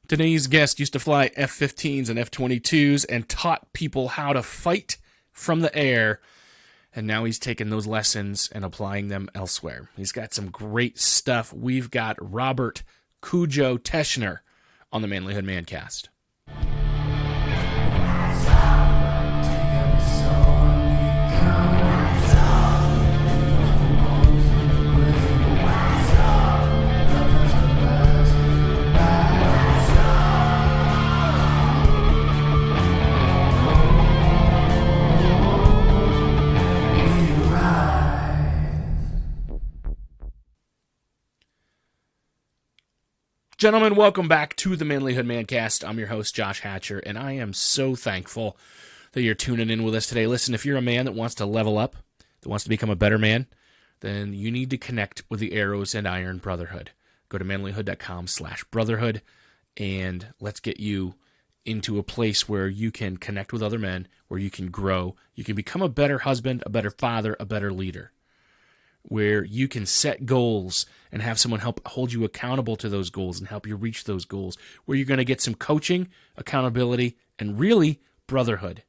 Today's guest used to fly F-15s and F-22s and taught people how to fight from the air, and now he's taking those lessons and applying them elsewhere. He's got some great stuff. We've got Robert Cujo Teschner on the Manlihood ManCast. Gentlemen, welcome back to the Manlihood ManCast. I'm your host, Josh Hatcher, and I am so thankful that you're tuning in with us today. Listen, if you're a man that wants to level up, that wants to become a better man, then you need to connect with the Arrows and Iron Brotherhood. Go to manlihood.com/brotherhood, and let's get you into a place where you can connect with other men, where you can grow, you can become a better husband, a better father, a better leader, where you can set goals and have someone help hold you accountable to those goals and help you reach those goals, where you're going to get some coaching, accountability, and really brotherhood.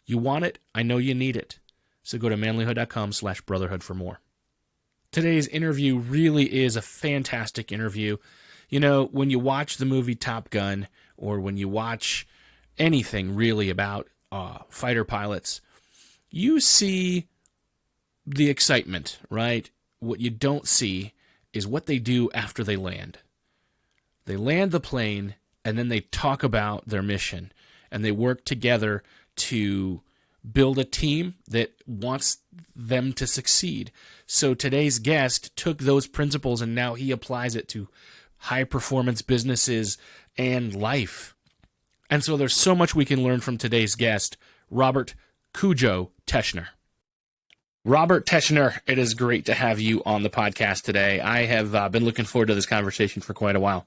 You want it? I know you need it. So go to manlihood.com/brotherhood for more. Today's interview really is a fantastic interview. You know, when you watch the movie Top Gun, or when you watch anything really about fighter pilots, you see the excitement, right? What you don't see is what they do after they land. They land the plane, and then they talk about their mission, and they work together to build a team that wants them to succeed. So today's guest took those principles, and now he applies it to high-performance businesses and life. And so there's so much we can learn from today's guest, Robert Cujo Teschner. Robert Teschner, it is great to have you on the podcast today. I have been looking forward to this conversation for quite a while.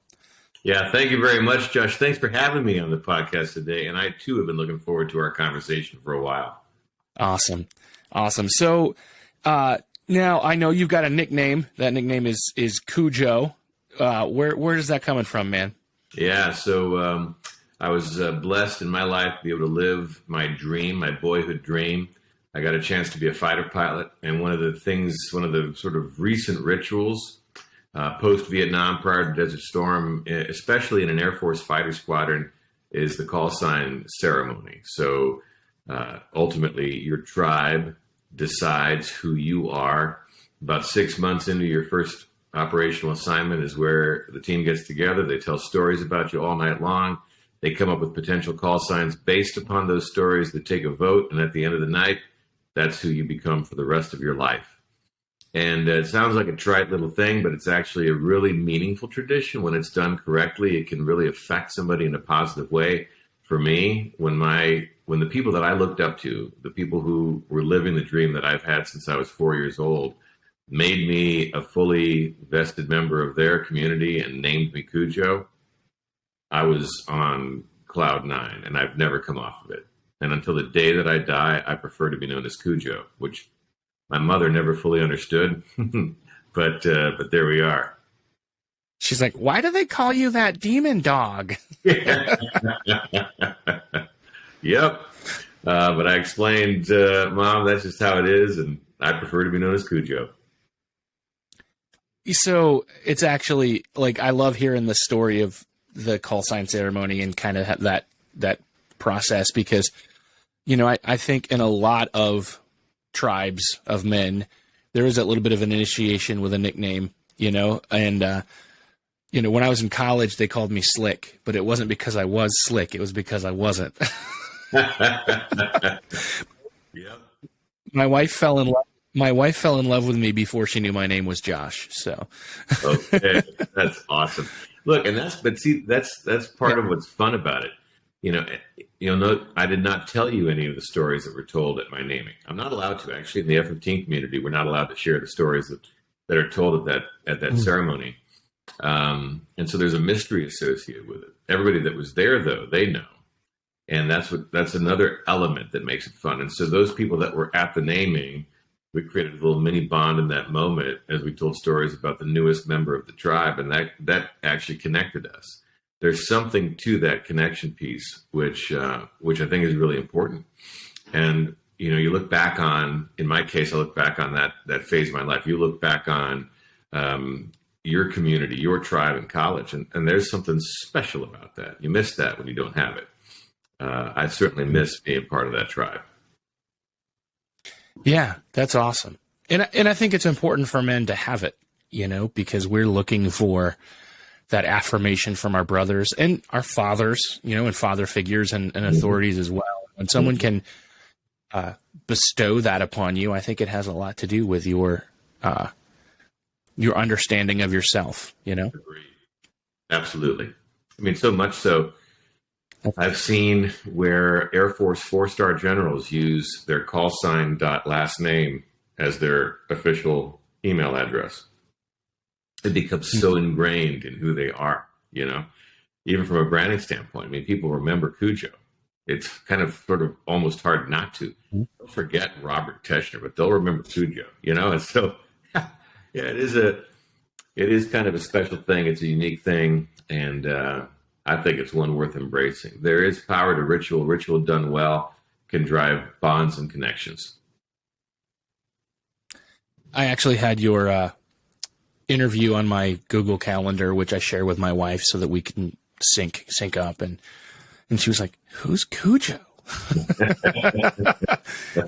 Yeah, thank you very much, Josh. Thanks for having me on the podcast today. And I, too, have been looking forward to our conversation for a while. Awesome. So now I know you've got a nickname. That nickname is Cujo. Where is that coming from, man? Yeah, so I was blessed in my life to be able to live my dream, my boyhood dream. I got a chance to be a fighter pilot, and one of the sort of recent rituals post-Vietnam prior to Desert Storm, especially in an Air Force fighter squadron, is the call sign ceremony. So ultimately, your tribe decides who you are. About 6 months into your first operational assignment is where the team gets together. They tell stories about you all night long. They come up with potential call signs based upon those stories. They take a vote, and at the end of the night, that's who you become for the rest of your life. And it sounds like a trite little thing, but it's actually a really meaningful tradition. When it's done correctly, it can really affect somebody in a positive way. For me, when the people that I looked up to, the people who were living the dream that I've had since I was 4 years old, made me a fully vested member of their community and named me Cujo, I was on cloud nine, and I've never come off of it. And until the day that I die, I prefer to be known as Cujo, which my mother never fully understood, but there we are. She's like, why do they call you that demon dog? Yep. But I explained, Mom, that's just how it is, and I prefer to be known as Cujo. So it's actually, like, I love hearing the story of the call sign ceremony and kind of that process, because, you know, I think in a lot of tribes of men, there is that little bit of an initiation with a nickname, you know, and, you know, when I was in college, they called me Slick, but it wasn't because I was slick. It was because I wasn't. Yep. My wife fell in love with me before she knew my name was Josh. So, okay, that's awesome. Look, and that's part of what's fun about it. You'll note I did not tell you any of the stories that were told at my naming. I'm not allowed to. Actually, in the F-15 community, we're not allowed to share the stories that are told at that ceremony. And so there's a mystery associated with it. Everybody that was there, though, they know. And that's another element that makes it fun. And so those people that were at the naming, we created a little mini bond in that moment as we told stories about the newest member of the tribe, and that actually connected us. there's something to that connection piece, which I think is really important. And you look back on, in my case, I look back on that phase of my life. You look back on your community, your tribe in college, and there's something special about that. You miss that when you don't have it. I certainly miss being part of that tribe. Yeah, that's awesome. And I think it's important for men to have it, because we're looking for that affirmation from our brothers and our fathers, and father figures and authorities as well. When someone can bestow that upon you, I think it has a lot to do with your understanding of yourself, Agreed. Absolutely. I mean, so much so, I've seen where Air Force 4-star generals use their call sign last name as their official email address. It becomes so ingrained in who they are, even from a branding standpoint. I mean, people remember Cujo. It's kind of sort of almost hard not to. They'll forget Robert Teschner, but they'll remember Cujo, And so, yeah, it is kind of a special thing. It's a unique thing. And I think it's one worth embracing. There is power to ritual. Ritual done well can drive bonds and connections. I actually had your interview on my Google Calendar, which I share with my wife so that we can sync up. And she was like, "Who's Cujo?"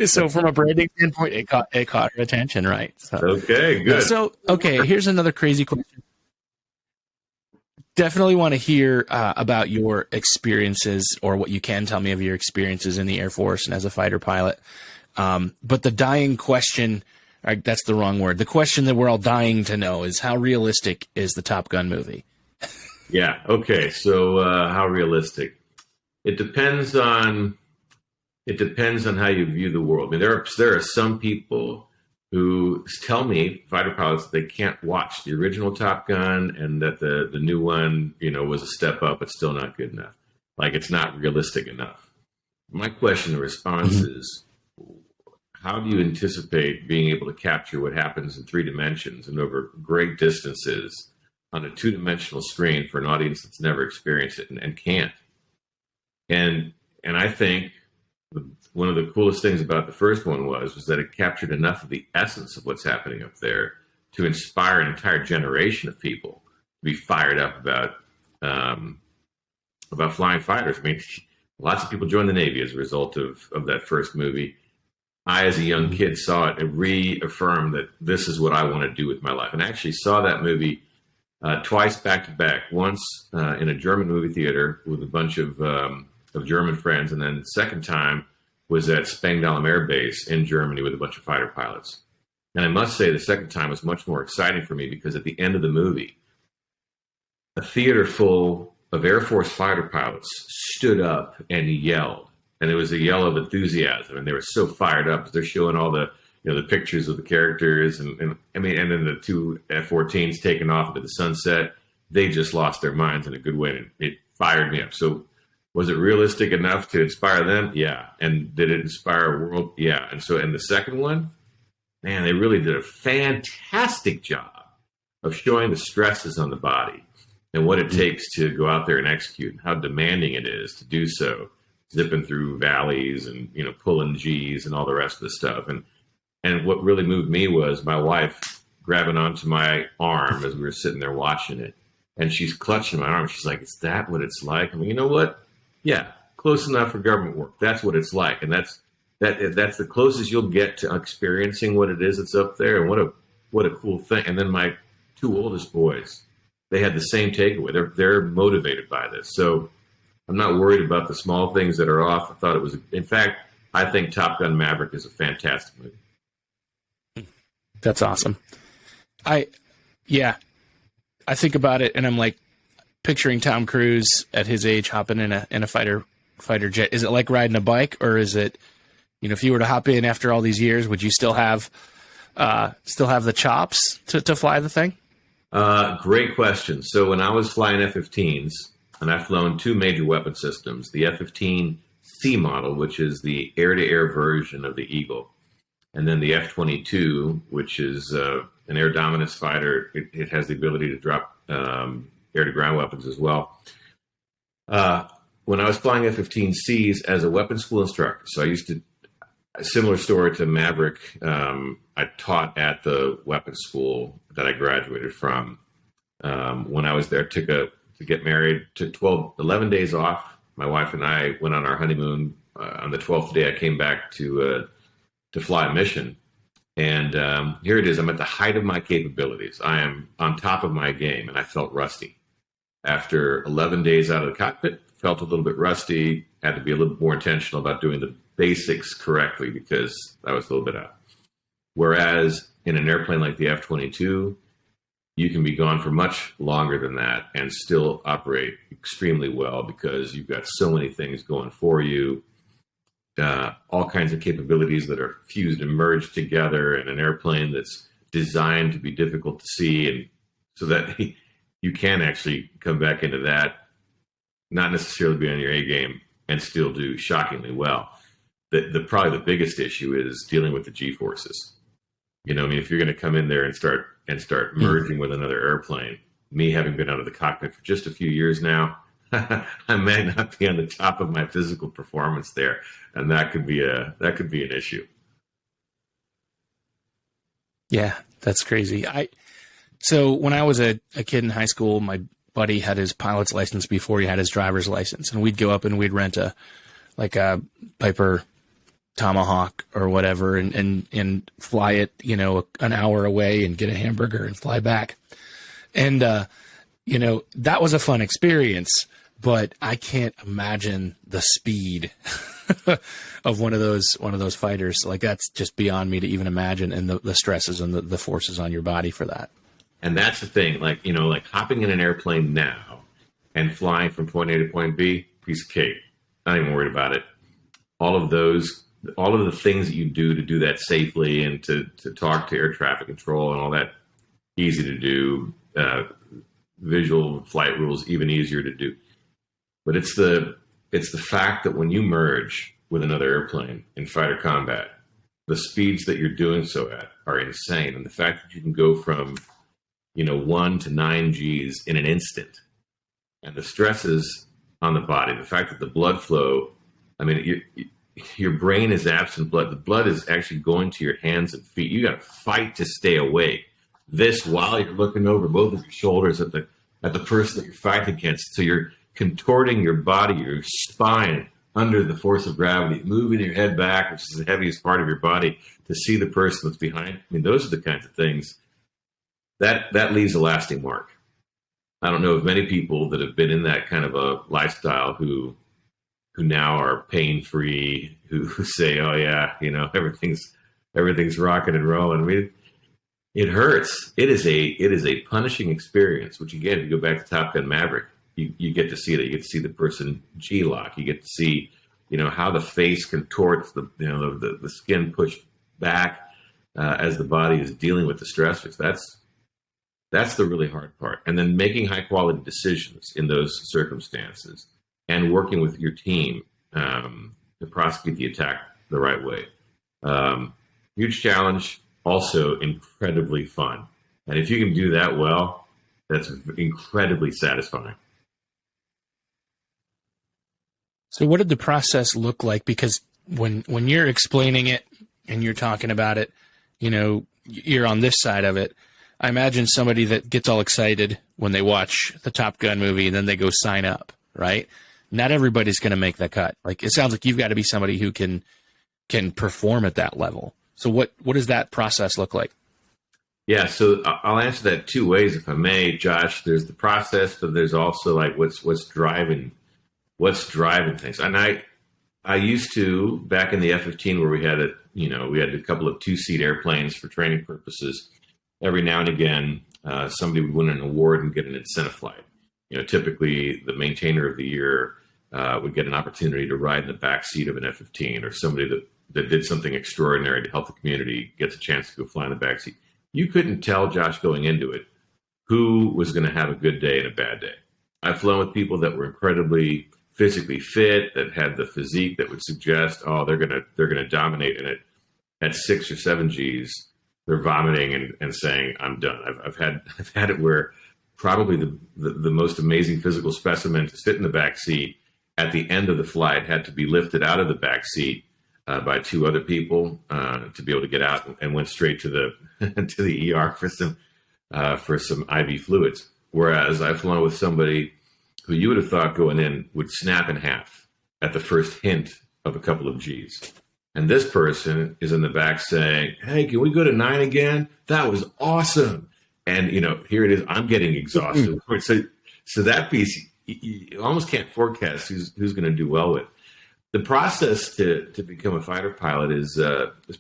So from a branding standpoint, it caught her attention, right? So, okay, good. So, here's another crazy question. Definitely want to hear about your experiences, or what you can tell me of your experiences in the Air Force and as a fighter pilot. But the dying question, that's the wrong word. The question that we're all dying to know is, how realistic is the Top Gun movie? Yeah. Okay. So how realistic? It depends on how you view the world. I mean, there are some people who tell me, fighter pilots, they can't watch the original Top Gun, and that the new one, was a step up, but still not good enough. Like, it's not realistic enough. My question and response is, how do you anticipate being able to capture what happens in 3 dimensions and over great distances on a 2-dimensional screen for an audience that's never experienced it and can't? And I think one of the coolest things about the first one was that it captured enough of the essence of what's happening up there to inspire an entire generation of people to be fired up about flying fighters. I mean, lots of people joined the Navy as a result of that first movie. I, as a young kid, saw it and reaffirmed that this is what I want to do with my life. And I actually saw that movie twice back to back. Once in a German movie theater with a bunch of German friends, and then the second time was at Spangdahlem Air Base in Germany with a bunch of fighter pilots. And I must say the second time was much more exciting for me, because at the end of the movie, a theater full of Air Force fighter pilots stood up and yelled. And it was a yell of enthusiasm, and they were so fired up. They're showing all the the pictures of the characters, and then the 2 F-14s taking off into the sunset. They just lost their minds in a good way, and it fired me up. So, was it realistic enough to inspire them? Yeah. And did it inspire a world? Yeah. And so, in the second one, man, they really did a fantastic job of showing the stresses on the body and what it takes to go out there and execute, and how demanding it is to do so, zipping through valleys and, pulling G's and all the rest of the stuff. And what really moved me was my wife grabbing onto my arm as we were sitting there watching it. And she's clutching my arm. She's like, "Is that what it's like?" I mean, you know what? Yeah, close enough for government work. That's what it's like. And that's the closest you'll get to experiencing what it is that's up there. And what a cool thing. And then my 2 oldest boys, they had the same takeaway. They're motivated by this. So I'm not worried about the small things that are off. I thought it was, in fact, I think Top Gun Maverick is a fantastic movie. That's awesome. I think about it, and I'm like picturing Tom Cruise at his age hopping in a fighter jet. Is it like riding a bike, or is it, if you were to hop in after all these years, would you still have the chops to fly the thing? Great question. So when I was flying F-15s, and I've flown 2 major weapon systems, the F-15C model, which is the air-to-air version of the Eagle, and then the F-22, which is an air dominance fighter. It has the ability to drop air-to-ground weapons as well. When I was flying F-15Cs as a weapons school instructor, so I used to, a similar story to Maverick, I taught at the weapons school that I graduated from. When I was there, to get married, took 11 days off. My wife and I went on our honeymoon. On the 12th day, I came back to fly a mission. And here it is. I'm at the height of my capabilities. I am on top of my game, and I felt rusty. After 11 days out of the cockpit, felt a little bit rusty, had to be a little more intentional about doing the basics correctly because I was a little bit out. Whereas in an airplane like the F-22, you can be gone for much longer than that and still operate extremely well because you've got so many things going for you, all kinds of capabilities that are fused and merged together in an airplane that's designed to be difficult to see, and so that you can actually come back into that, not necessarily be on your A game and still do shockingly well. Probably the biggest issue is dealing with the G-forces. I mean, if you're going to come in there and start merging with another airplane, me having been out of the cockpit for just a few years now, I may not be on the top of my physical performance there, and that could be an issue. Yeah, that's crazy. So when I was a kid in high school, my buddy had his pilot's license before he had his driver's license, and we'd go up and we'd rent a Piper Tomahawk or whatever and fly it, an hour away and get a hamburger and fly back. And, that was a fun experience, but I can't imagine the speed of one of those fighters. Like, that's just beyond me to even imagine, and the stresses and the forces on your body for that. And that's the thing, like hopping in an airplane now and flying from point A to point B, piece of cake. Not even worried about it. All of the things that you do to do that safely and to talk to air traffic control and all that, easy to do. Visual flight rules, even easier to do. But it's the fact that when you merge with another airplane in fighter combat, the speeds that you're doing so at are insane. And the fact that you can go from 1 to 9 Gs in an instant, and the stresses on the body, the fact that the blood flow, I mean, your brain is absent blood. The blood is actually going to your hands and feet. You got to fight to stay awake. This while you're looking over both of your shoulders at the person that you're fighting against. So you're contorting your body, your spine under the force of gravity, moving your head back, which is the heaviest part of your body, to see the person that's behind. I mean, those are the kinds of things that leaves a lasting mark. I don't know of many people that have been in that kind of a lifestyle who now are pain-free, who say, oh yeah, everything's rocking and rolling. I mean, it hurts. It is a punishing experience, which again, if you go back to Top Gun Maverick, you get to see that. You get to see the person G-lock. You get to see, how the face contorts, the skin pushed back as the body is dealing with the stressors. That's the really hard part. And then making high quality decisions in those circumstances and working with your team to prosecute the attack the right way. Huge challenge, also incredibly fun. And if you can do that well, that's incredibly satisfying. So what did the process look like? Because when you're explaining it and you're talking about it, you're on this side of it. I imagine somebody that gets all excited when they watch the Top Gun movie and then they go sign up, right? Not everybody's going to make the cut. Like, it sounds like you've got to be somebody who can perform at that level. So what does that process look like? Yeah, so I'll answer that two ways, if I may, Josh. There's the process, but there's also like what's driving things. And I used to, back in the F-15, where we had a couple of 2-seat airplanes for training purposes. Every now and again, somebody would win an award and get an incentive flight. Typically the maintainer of the year would get an opportunity to ride in the back seat of an F-15, or somebody that did something extraordinary to help the community gets a chance to go fly in the back seat. You couldn't tell, Josh, going into it, who was going to have a good day and a bad day. I've flown with people that were incredibly physically fit, that had the physique that would suggest, oh, they're gonna dominate in it. At 6 or 7 Gs, they're vomiting and saying, I'm done. I've had it where probably the most amazing physical specimen to sit in the back seat at the end of the flight had to be lifted out of the back seat by two other people to be able to get out, and went straight to the to the ER for some IV fluids. Whereas I've flown with somebody who you would have thought going in would snap in half at the first hint of a couple of G's. And this person is in the back saying, "Hey, can we go to 9 again? That was awesome." And, here it is. I'm getting exhausted. So that piece, you almost can't forecast who's going to do well with. The process to become a fighter pilot is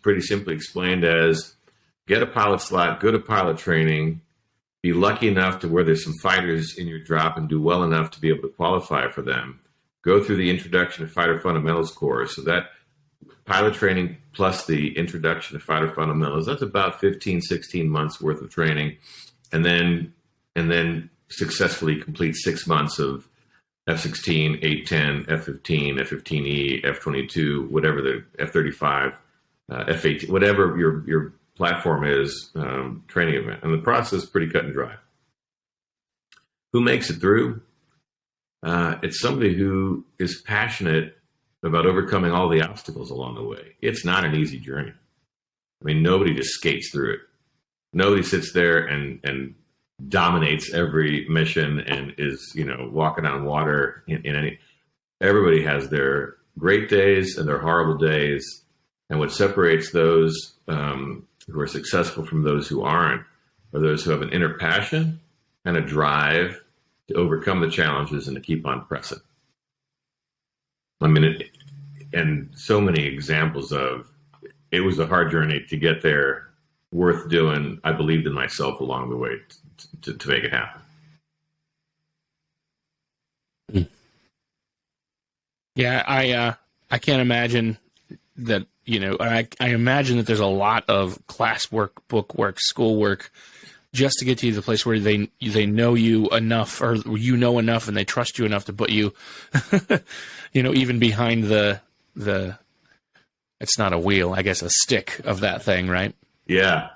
pretty simply explained as get a pilot slot, go to pilot training, be lucky enough to where there's some fighters in your drop and do well enough to be able to qualify for them. Go through the Introduction to Fighter Fundamentals course. So that pilot training plus the Introduction to Fighter Fundamentals, that's about 15, 16 months worth of training. And then successfully complete 6 months of F-16, A-10, F-15, F-15E, F-22, whatever the F-35, F-18, whatever your platform is, training event. And the process is pretty cut and dry. Who makes it through? It's somebody who is passionate about overcoming all the obstacles along the way. It's not an easy journey. I mean, nobody just skates through it. Nobody sits there and dominates every mission and is, walking on water in any. Everybody has their great days and their horrible days. And what separates those who are successful from those who aren't are those who have an inner passion and a drive to overcome the challenges and to keep on pressing. I mean, and so many examples of it was a hard journey to get there, worth doing. I believed in myself along the way to make it happen. Yeah, I can't imagine that. I imagine that there's a lot of classwork, bookwork, schoolwork, just to get to the place where they know you enough, or you know enough, and they trust you enough to put you, even behind the it's not a wheel, I guess, a stick of that thing, right? Yeah.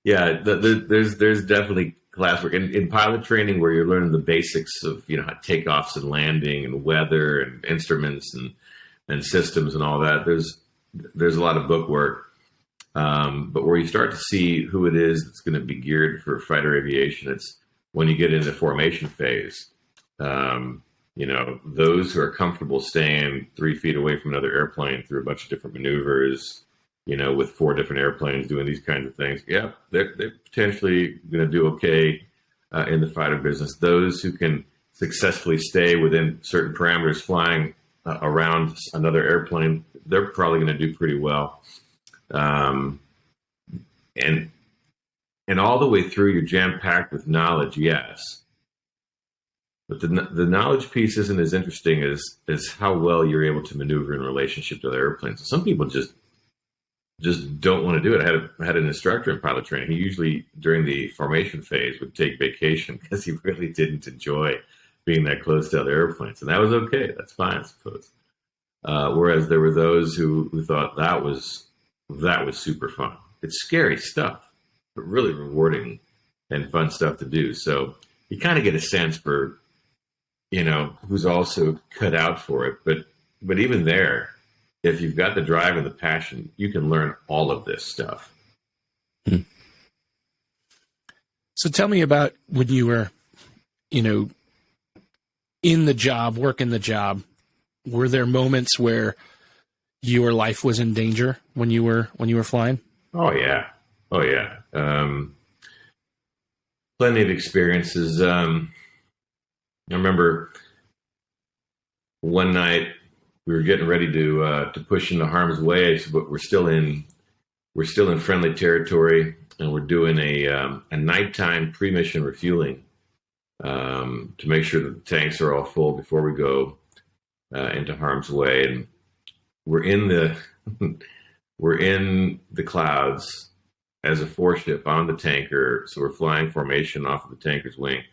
There's definitely classwork in pilot training where you're learning the basics of takeoffs and landing and weather and instruments and systems and all that. There's a lot of book work, but where you start to see who it is that's going to be geared for fighter aviation, it's when you get into the formation phase. Those who are comfortable staying 3 feet away from another airplane through a bunch of different maneuvers, with 4 different airplanes doing these kinds of things. Yeah, they're potentially going to do okay in the fighter business. Those who can successfully stay within certain parameters flying around another airplane, they're probably going to do pretty well. And all the way through, you're jam-packed with knowledge, yes. But the knowledge piece isn't as interesting as how well you're able to maneuver in relationship to other airplanes. Some people just don't want to do it. I had an instructor in pilot training. He usually, during the formation phase, would take vacation because he really didn't enjoy being that close to other airplanes. And that was okay. That's fine, I suppose. Whereas there were those who thought that was super fun. It's scary stuff, but really rewarding and fun stuff to do. So you kind of get a sense for, who's also cut out for it. But even there, if you've got the drive and the passion, you can learn all of this stuff. So tell me about when you were, in the job, working the job. Were there moments where your life was in danger when you were flying? Oh yeah. Plenty of experiences. I remember one night we were getting ready to push into harm's way, but we're still in friendly territory, and we're doing a nighttime pre-mission refueling to make sure that the tanks are all full before we go into harm's way. And we're in the clouds as a 4-ship on the tanker, so we're flying formation off of the tanker's wing.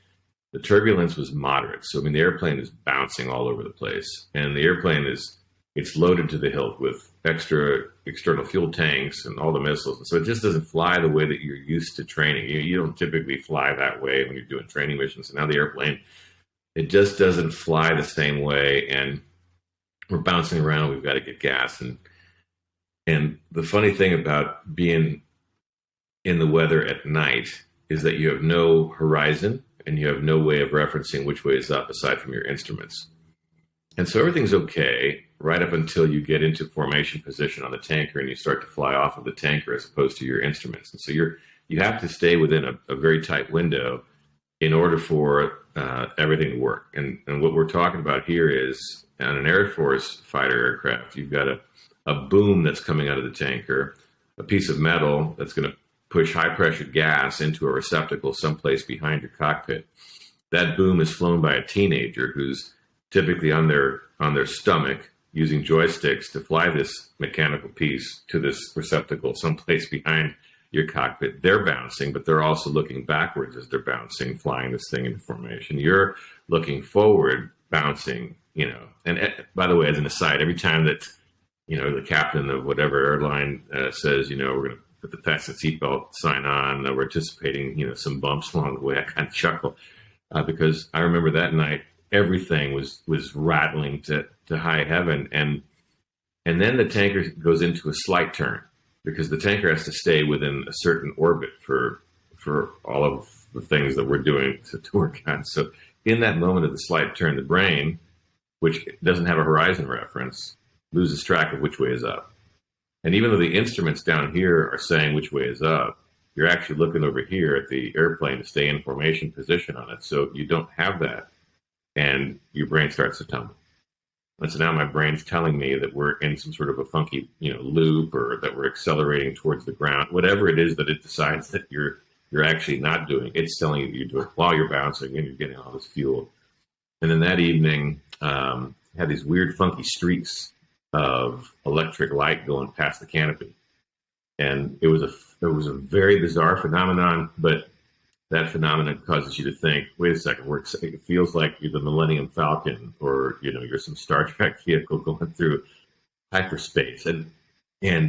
The turbulence was moderate, so the airplane is bouncing all over the place, and the airplane is It's loaded to the hilt with extra external fuel tanks and all the missiles. And so it just doesn't fly the way that you're used to training. You don't typically fly that way when you're doing training missions. And now the airplane, it just doesn't fly the same way. And we're bouncing around. We've got to get gas. And the funny thing about being in the weather at night is that you have no horizon and you have no way of referencing which way is up aside from your instruments. And so everything's okay right up until you get into formation position on the tanker and you start to fly off of the tanker as opposed to your instruments. And so you have to stay within a very tight window in order for everything to work. And what we're talking about here is on an Air Force fighter aircraft, you've got a boom that's coming out of the tanker, a piece of metal that's going to push high pressure gas into a receptacle someplace behind your cockpit. That boom is flown by a teenager who's typically on their stomach using joysticks to fly this mechanical piece to this receptacle someplace behind your cockpit. They're bouncing, but they're also looking backwards as they're bouncing, flying this thing into formation. You're looking forward, bouncing, And by the way, as an aside, every time that, the captain of whatever airline says, we're going to put the fasten seatbelt sign on, we're anticipating, some bumps along the way, I kind of chuckle because I remember that night, everything was rattling to high heaven. And then the tanker goes into a slight turn because the tanker has to stay within a certain orbit for all of the things that we're doing to work on. So in that moment of the slight turn, the brain, which doesn't have a horizon reference, loses track of which way is up. And even though the instruments down here are saying which way is up, you're actually looking over here at the airplane to stay in formation position on it. So you don't have that. And your brain starts to tumble. And so now my brain's telling me that we're in some sort of a funky, loop, or that we're accelerating towards the ground. Whatever it is that it decides that you're actually not doing, it's telling you to do it while you're bouncing and you're getting all this fuel. And then that evening, had these weird, funky streaks of electric light going past the canopy, and it was a very bizarre phenomenon, but that phenomenon causes you to think, wait a second, it feels like you're the Millennium Falcon, or, you're some Star Trek vehicle going through hyperspace. And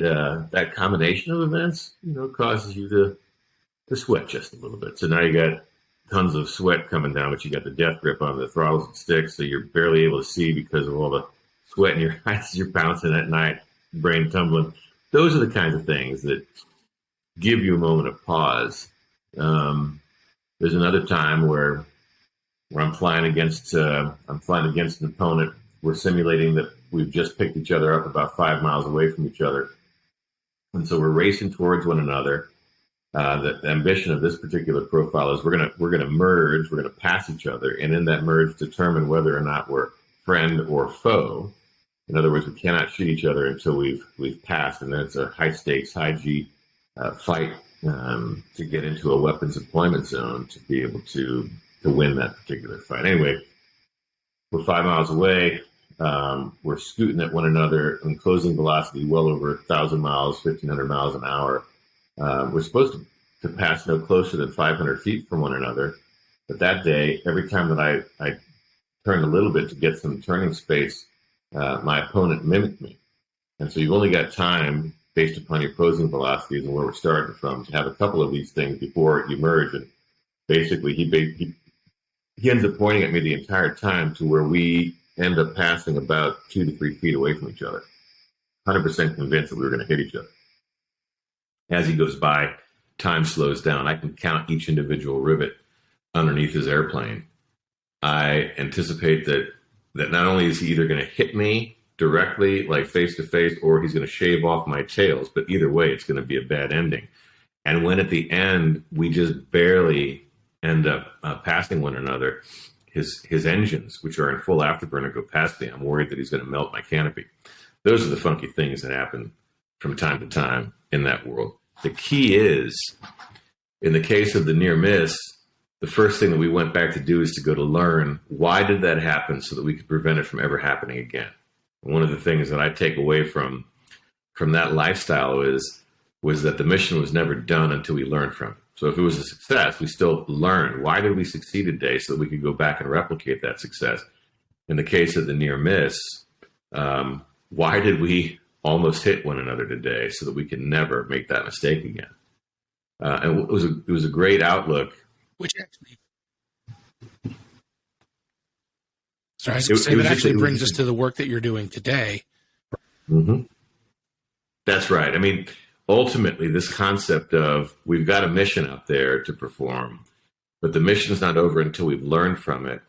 that combination of events, causes you to sweat just a little bit. So now you got tons of sweat coming down, but you got the death grip on the throttles and sticks, so you're barely able to see because of all the sweat in your eyes as you're bouncing at night, brain tumbling. Those are the kinds of things that give you a moment of pause. There's another time where I'm flying against an opponent. We're simulating that we've just picked each other up about 5 miles away from each other, and so we're racing towards one another. The ambition of this particular profile is we're gonna merge. We're gonna pass each other, and in that merge, determine whether or not we're friend or foe. In other words, we cannot shoot each other until we've passed, and that's a high stakes, high G fight. To get into a weapons employment zone to be able to win that particular fight. Anyway, we're 5 miles away. We're scooting at one another in closing velocity well over 1,000 miles, 1,500 miles an hour. We're supposed to pass no closer than 500 feet from one another. But that day, every time that I turned a little bit to get some turning space, my opponent mimicked me. And so you've only got time, based upon your closing velocities and where we're starting from, to have a couple of these things before you merge. And basically, he ends up pointing at me the entire time to where we end up passing about 2 to 3 feet away from each other, 100% convinced that we were going to hit each other. As he goes by, time slows down. I can count each individual rivet underneath his airplane. I anticipate that not only is he either going to hit me directly, like face to face, or he's going to shave off my tails, but either way, it's going to be a bad ending. And when at the end, we just barely end up passing one another, his engines, which are in full afterburner, go past me. I'm worried that he's going to melt my canopy. Those are the funky things that happen from time to time in that world. The key is, in the case of the near miss, the first thing that we went back to do is to go to learn why did that happen so that we could prevent it from ever happening again. One of the things that I take away from that lifestyle was that the mission was never done until we learned from it. So if it was a success, we still learned why did we succeed today so that we could go back and replicate that success. In the case of the near miss, why did we almost hit one another today so that we can never make that mistake again? And it was a great outlook. Which actually, that actually brings us to the work that you're doing today. Mm-hmm. That's right. I mean, ultimately, this concept of we've got a mission out there to perform, but the mission's not over until we've learned from it.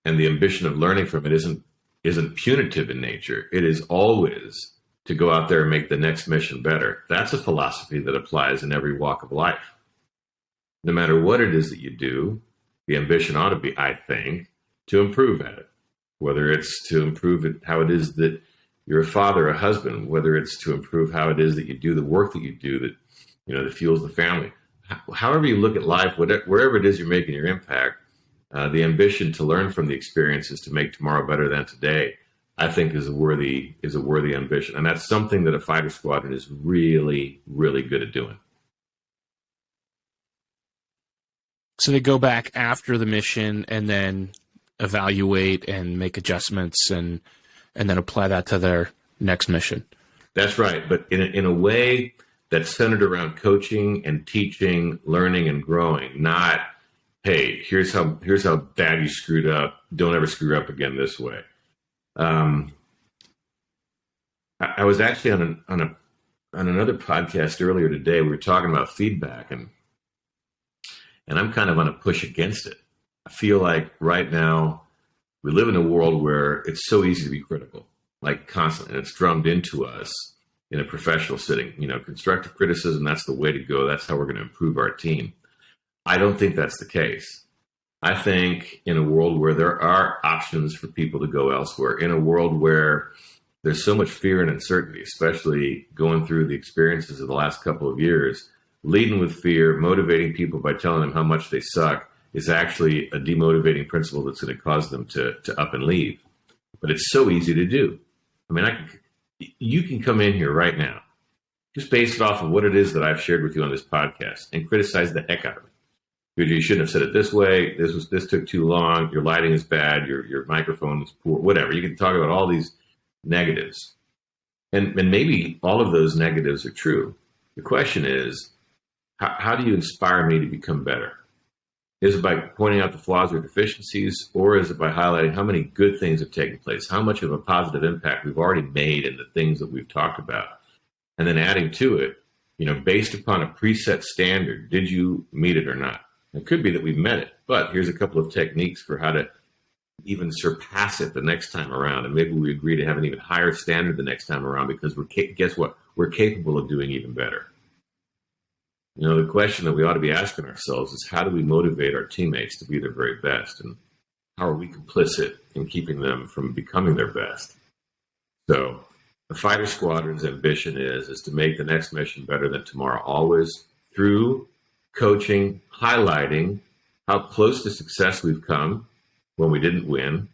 And the ambition of learning from it isn't punitive in nature. It is always to go out there and make the next mission better. That's a philosophy that applies in every walk of life. No matter what it is that you do, the ambition ought to be, I think, to improve at it. Whether it's to improve it, how it is that you're a father, a husband, whether it's to improve how it is that you do the work that you do that, that fuels the family. However you look at life, wherever it is you're making your impact, the ambition to learn from the experiences to make tomorrow better than today, I think is a worthy ambition. And that's something that a fighter squadron is really, really good at doing. So they go back after the mission and then evaluate and make adjustments and then apply that to their next mission. That's right. But in a way that's centered around coaching and teaching, learning and growing, not, hey, here's how bad you screwed up. Don't ever screw up again this way. I was actually on another podcast earlier today. We were talking about feedback, and I'm kind of on a push against it. I feel like right now we live in a world where it's so easy to be critical, like constantly, and it's drummed into us in a professional setting. Constructive criticism, that's the way to go. That's how we're going to improve our team. I don't think that's the case. I think in a world where there are options for people to go elsewhere, in a world where there's so much fear and uncertainty, especially going through the experiences of the last couple of years, leading with fear, motivating people by telling them how much they suck is actually a demotivating principle that's going to cause them to up and leave. But it's so easy to do. I mean, you can come in here right now, just based off of what it is that I've shared with you on this podcast, and criticize the heck out of me. You shouldn't have said it this way. This took too long. Your lighting is bad. Your microphone is poor. Whatever. You can talk about all these negatives, and maybe all of those negatives are true. The question is, how do you inspire me to become better? Is it by pointing out the flaws or deficiencies, or is it by highlighting how many good things have taken place, how much of a positive impact we've already made in the things that we've talked about, and then adding to it, based upon a preset standard, did you meet it or not? It could be that we've met it, but here's a couple of techniques for how to even surpass it the next time around, and maybe we agree to have an even higher standard the next time around because guess what? We're capable of doing even better. The question that we ought to be asking ourselves is, how do we motivate our teammates to be their very best? And how are we complicit in keeping them from becoming their best? So the fighter squadron's ambition is to make the next mission better than tomorrow, always through coaching, highlighting how close to success we've come when we didn't win,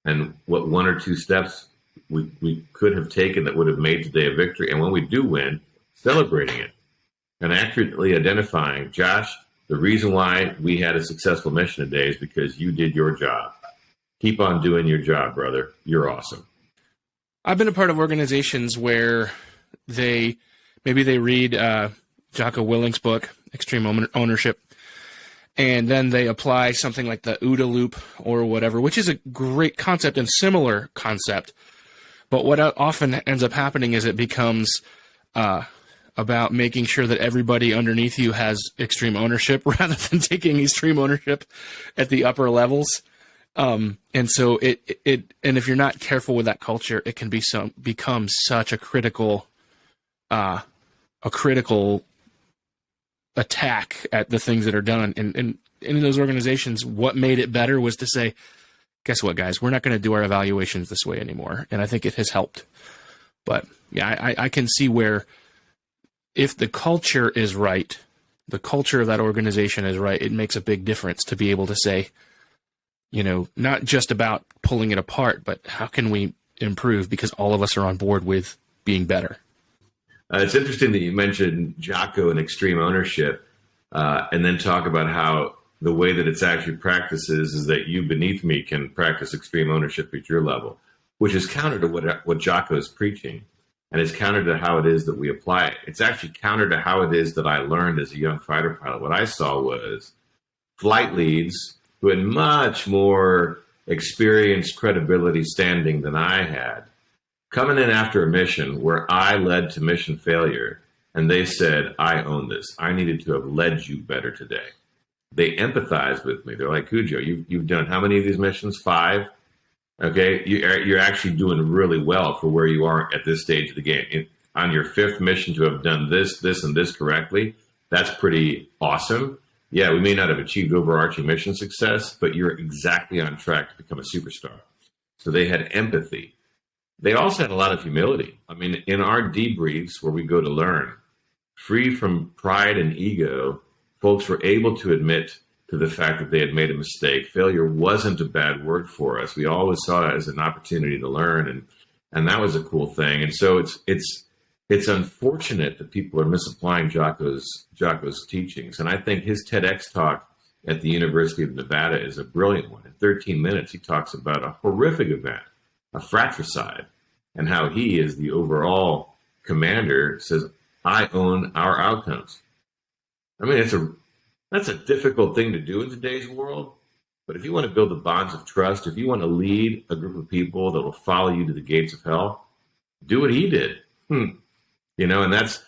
and what one or two steps we could have taken that would have made today a victory. And when we do win, celebrating it. And accurately identifying, Josh, the reason why we had a successful mission today is because you did your job. Keep on doing your job, brother. You're awesome. I've been a part of organizations where they read Jocko Willink's book, Extreme Ownership, and then they apply something like the OODA loop or whatever, which is a great concept and similar concept. But what often ends up happening is it becomes about making sure that everybody underneath you has extreme ownership rather than taking extreme ownership at the upper levels. And so and if you're not careful with that culture, it can become such a critical attack at the things that are done. And in those organizations, what made it better was to say, guess what, guys, we're not going to do our evaluations this way anymore. And I think it has helped. But yeah, I can see where, if the culture is right, the culture of that organization is right, it makes a big difference to be able to say, not just about pulling it apart, but how can we improve because all of us are on board with being better. It's interesting that you mentioned Jocko and extreme ownership, and then talk about how the way that it's actually practiced is that you beneath me can practice extreme ownership at your level. which is counter to what Jocko is preaching. And it's counter to how it is that we apply it. It's actually counter to how it is that I learned as a young fighter pilot. What I saw was flight leads who had much more experience, credibility, standing than I had, coming in after a mission where I led to mission failure. And they said, I own this. I needed to have led you better today. They empathized with me. They're like, Cujo, you've done how many of these missions? 5? Okay, you're actually doing really well for where you are at this stage of the game. On your 5th mission to have done this, and this correctly, that's pretty awesome. Yeah, we may not have achieved overarching mission success, but you're exactly on track to become a superstar. So they had empathy. They also had a lot of humility. I mean, in our debriefs where we go to learn, free from pride and ego, folks were able to admit to the fact that they had made a mistake. Failure wasn't a bad word for us. We always saw it as an opportunity to learn, and that was a cool thing. And so it's unfortunate that people are misapplying Jocko's teachings. And I think his TEDx talk at the University of Nevada is a brilliant one. In 13 minutes, he talks about a horrific event, a fratricide, and how he, as the overall commander, says, I own our outcomes. I mean, that's a difficult thing to do in today's world. But if you want to build the bonds of trust, if you want to lead a group of people that will follow you to the gates of hell, do what he did. And that's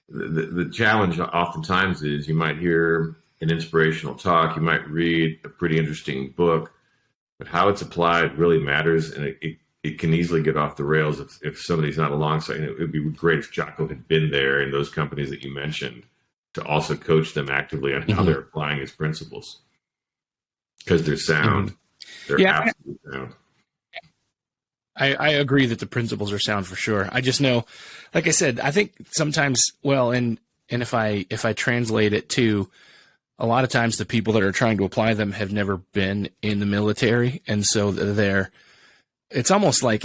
the challenge oftentimes is you might hear an inspirational talk, you might read a pretty interesting book, but how it's applied really matters. And it can easily get off the rails if somebody's not alongside. It would be great if Jocko had been there in those companies that you mentioned to also coach them actively on how they're applying his principles, because they're sound. They're absolutely sound. I agree that the principles are sound for sure. I just know, like I said, I think sometimes, and if I translate it to, a lot of times the people that are trying to apply them have never been in the military, and so it's almost like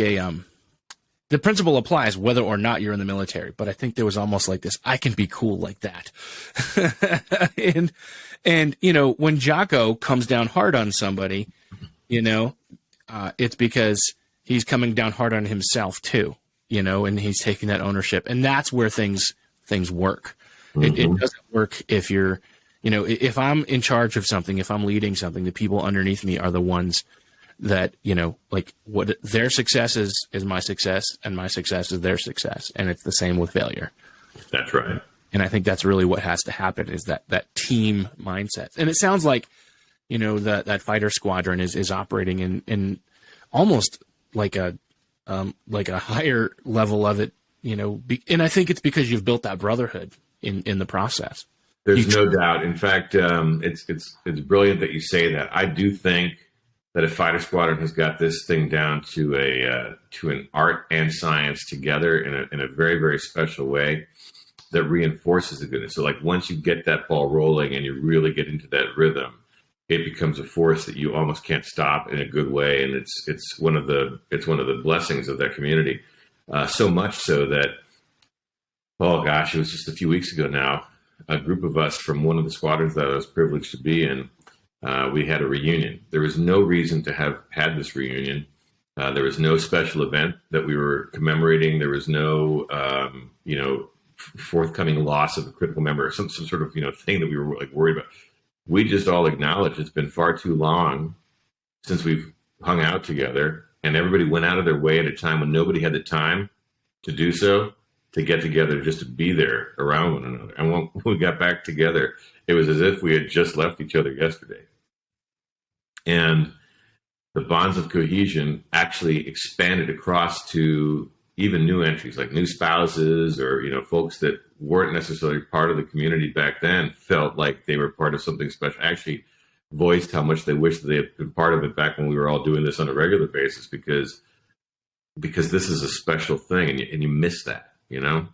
the principle applies whether or not you're in the military, but I think there was almost like this, I can be cool like that. and when Jocko comes down hard on somebody, it's because he's coming down hard on himself too, and he's taking that ownership. And that's where things work. It doesn't work if you're, if I'm in charge of something, if I'm leading something, the people underneath me are the ones that, like what their success is my success, and my success is their success. And it's the same with failure. That's right. And I think that's really what has to happen, is that team mindset. And it sounds like, that fighter squadron is operating in almost like a higher level of it, and I think it's because you've built that brotherhood in the process. There's no doubt. In fact, it's brilliant that you say that. I do think that a fighter squadron has got this thing down to an art and science together in a very, very special way that reinforces the goodness. So like once you get that ball rolling and you really get into that rhythm, it becomes a force that you almost can't stop in a good way. And it's one of the blessings of that community. So much so that, oh gosh, it was just a few weeks ago now, a group of us from one of the squadrons that I was privileged to be in, we had a reunion. There was no reason to have had this reunion. There was no special event that we were commemorating. There was no, forthcoming loss of a critical member, some sort of, thing that we were like worried about. We just all acknowledged it's been far too long since we've hung out together, and everybody went out of their way at a time when nobody had the time to do so, to get together, just to be there around one another. And when we got back together, it was as if we had just left each other yesterday. And the bonds of cohesion actually expanded across to even new entries, like new spouses or, folks that weren't necessarily part of the community back then, felt like they were part of something special. Actually voiced how much they wished that they had been part of it back when we were all doing this on a regular basis, because this is a special thing, and you miss that, And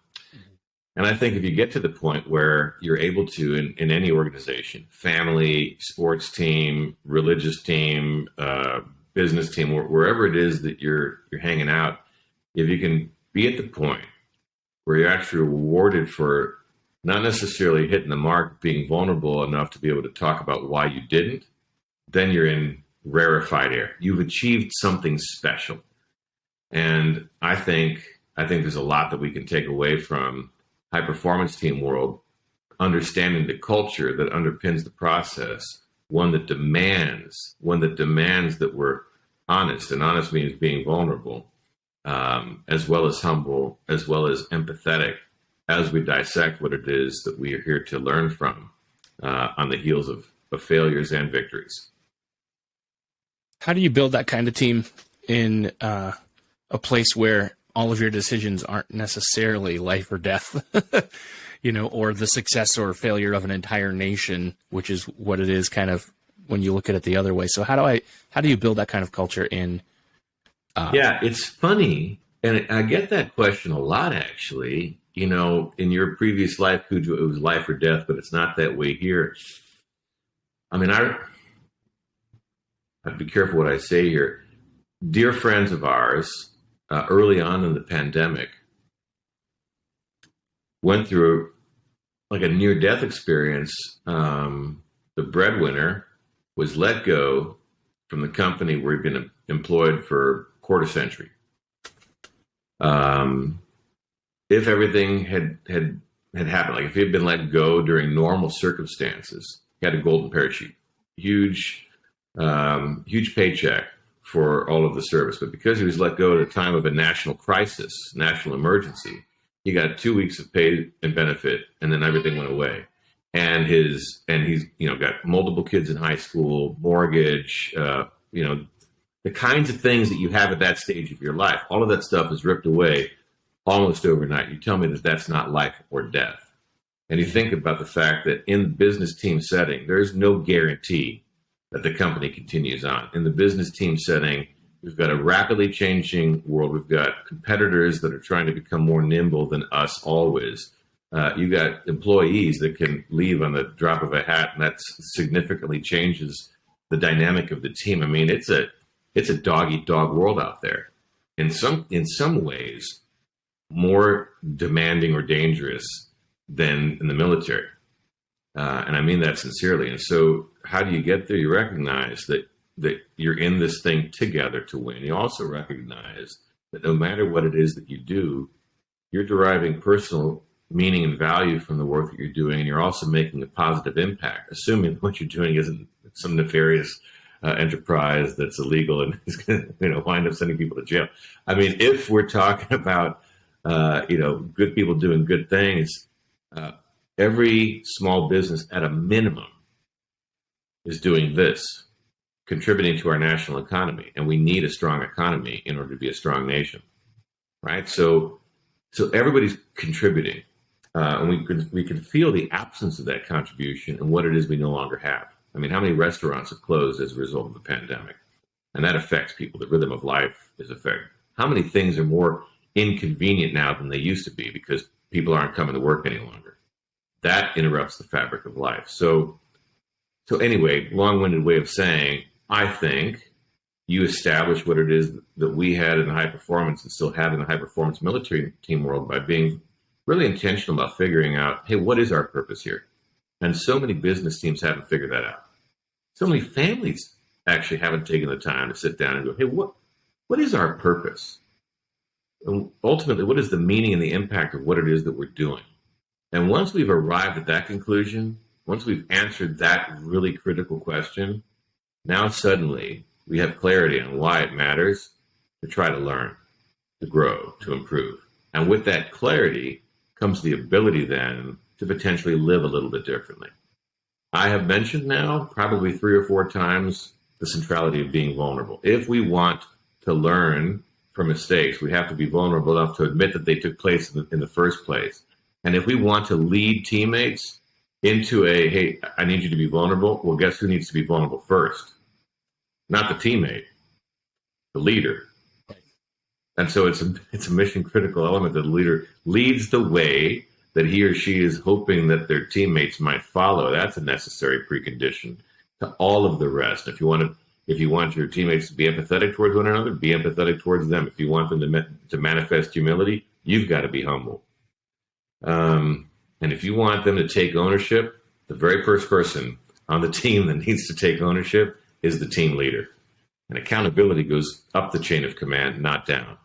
I think if you get to the point where you're able to, in any organization, family, sports team, religious team, business team, wherever it is that you're hanging out, if you can be at the point where you're actually rewarded for not necessarily hitting the mark, being vulnerable enough to be able to talk about why you didn't, then you're in rarefied air. You've achieved something special. And I think there's a lot that we can take away from high performance team world, understanding the culture that underpins the process, one that demands that we're honest, and honest means being vulnerable, as well as humble, as well as empathetic, as we dissect what it is that we are here to learn from on the heels of failures and victories. How do you build that kind of team in a place where all of your decisions aren't necessarily life or death, or the success or failure of an entire nation, which is what it is kind of when you look at it the other way. So how do you build that kind of culture in? Yeah, it's funny. And I get that question a lot, actually. In your previous life, Cujo, it was life or death, but it's not that way here. I mean, I'd be careful what I say here. Dear friends of ours, early on in the pandemic, went through like a near-death experience. The breadwinner was let go from the company where he'd been employed for a quarter century. If everything had happened, like if he had been let go during normal circumstances, he had a golden parachute, huge paycheck for all of the service. But because he was let go at a time of a national crisis, national emergency, he got 2 weeks of pay and benefit, and then everything went away. And he's got multiple kids in high school, mortgage, the kinds of things that you have at that stage of your life. All of that stuff is ripped away almost overnight. You tell me that that's not life or death. And you think about the fact that in the business team setting, there's no guarantee that the company continues on. In the business team setting, we've got a rapidly changing world. We've got competitors that are trying to become more nimble than us always. You've got employees that can leave on the drop of a hat, and that significantly changes the dynamic of the team. I mean, it's a dog-eat-dog world out there. In some ways, more demanding or dangerous than in the military. And I mean that sincerely. And so how do you get there? You recognize that you're in this thing together to win. You also recognize that no matter what it is that you do, you're deriving personal meaning and value from the work that you're doing, and you're also making a positive impact, assuming what you're doing isn't some nefarious enterprise that's illegal and is going to wind up sending people to jail. I mean, if we're talking about good people doing good things, every small business at a minimum is doing this, contributing to our national economy. And we need a strong economy in order to be a strong nation, right? So everybody's contributing. And we can feel the absence of that contribution and what it is we no longer have. I mean, how many restaurants have closed as a result of the pandemic? And that affects people. The rhythm of life is affected. How many things are more inconvenient now than they used to be because people aren't coming to work any longer? That interrupts the fabric of life. So anyway, long-winded way of saying, I think you establish what it is that we had in the high performance and still have in the high performance military team world by being really intentional about figuring out, hey, what is our purpose here? And so many business teams haven't figured that out. So many families actually haven't taken the time to sit down and go, hey, what is our purpose? And ultimately, what is the meaning and the impact of what it is that we're doing? And once we've arrived at that conclusion, once we've answered that really critical question, now suddenly we have clarity on why it matters to try to learn, to grow, to improve. And with that clarity comes the ability then to potentially live a little bit differently. I have mentioned now probably 3 or 4 times the centrality of being vulnerable. If we want to learn from mistakes, we have to be vulnerable enough to admit that they took place in the first place. And if we want to lead teammates into hey, I need you to be vulnerable, well, guess who needs to be vulnerable first? Not the teammate, the leader. And so it's a mission critical element that the leader leads the way that he or she is hoping that their teammates might follow. That's a necessary precondition to all of the rest. If you want your teammates to be empathetic towards one another, be empathetic towards them. If you want them to manifest humility, you've got to be humble. And if you want them to take ownership, the very first person on the team that needs to take ownership is the team leader. And accountability goes up the chain of command, not down.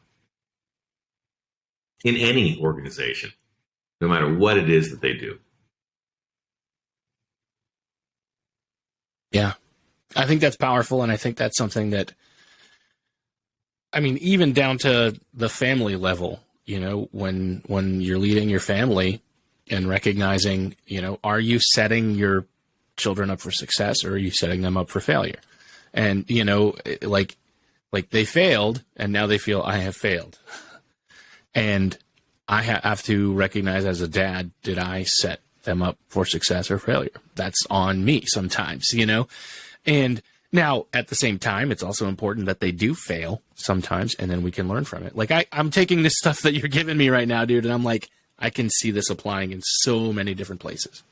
in any organization, no matter what it is that they do. Yeah. I think that's powerful, and I think that's something that, I mean, even down to the family level, when you're leading your family and recognizing, are you setting your children up for success, or are you setting them up for failure? And, like they failed, and now they feel I have failed. And I have to recognize as a dad, did I set them up for success or failure? That's on me sometimes, And now, at the same time, it's also important that they do fail sometimes, and then we can learn from it. Like, I'm taking this stuff that you're giving me right now, dude, and I'm like, I can see this applying in so many different places.